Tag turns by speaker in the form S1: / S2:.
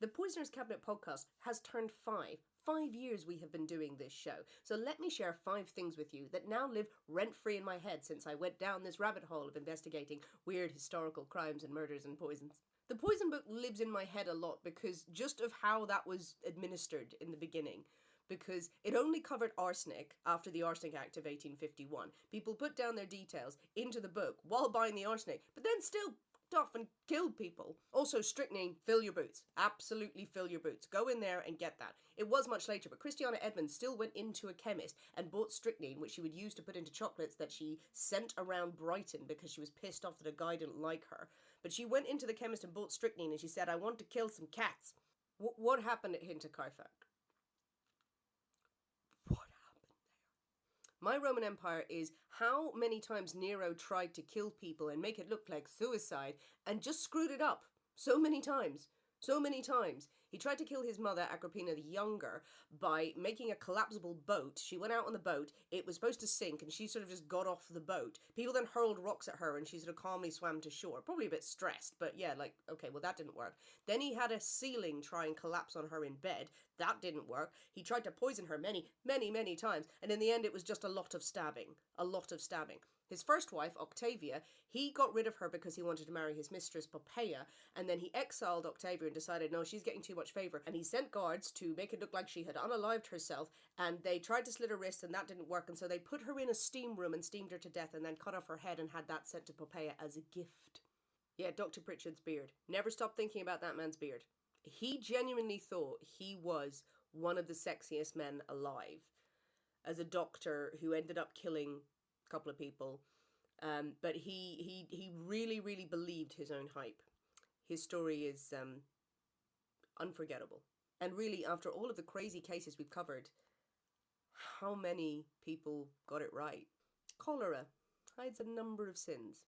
S1: The Poisoner's Cabinet podcast has turned 5. 5 years we have been doing this show. So let me share 5 things with you that now live rent-free in my head since I went down this rabbit hole of investigating weird historical crimes and murders and poisons. The poison book lives in my head a lot because just of how that was administered in the beginning. Because it only covered arsenic after the Arsenic Act of 1851. People put down their details into the book while buying the arsenic, but then still off and killed people. Also, strychnine, fill your boots. Absolutely fill your boots. Go in there and get that. It was much later, but Christiana Edmonds still went into a chemist and bought strychnine, which she would use to put into chocolates that she sent around Brighton because she was pissed off that a guy didn't like her. But she went into the chemist and bought strychnine and she said, I want to kill some cats. What happened at Hinterkaifeck? What happened there? My Roman Empire is how many times Nero tried to kill people and make it look like suicide and just screwed it up. So many times. So many times. He tried to kill his mother, Agrippina the Younger, by making a collapsible boat. She went out on the boat, it was supposed to sink, and she sort of just got off the boat. People then hurled rocks at her, and she sort of calmly swam to shore. Probably a bit stressed, but yeah, like, okay, well, that didn't work. Then he had a ceiling try and collapse on her in bed. That didn't work. He tried to poison her many, many, many times, and in the end, it was just a lot of stabbing. A lot of stabbing. His first wife, Octavia, he got rid of her because he wanted to marry his mistress, Poppaea, and then he exiled Octavia and decided, no, she's getting too much favour, and he sent guards to make it look like she had unalived herself, and they tried to slit her wrist, and that didn't work, and so they put her in a steam room and steamed her to death, and then cut off her head and had that sent to Poppaea as a gift. Yeah, Dr. Pritchard's beard. Never stop thinking about that man's beard. He genuinely thought he was one of the sexiest men alive, as a doctor who ended up killing couple of people, but he really believed his own hype. His story is unforgettable. And really, after all of the crazy cases we've covered, how many people got it right? Cholera hides a number of sins.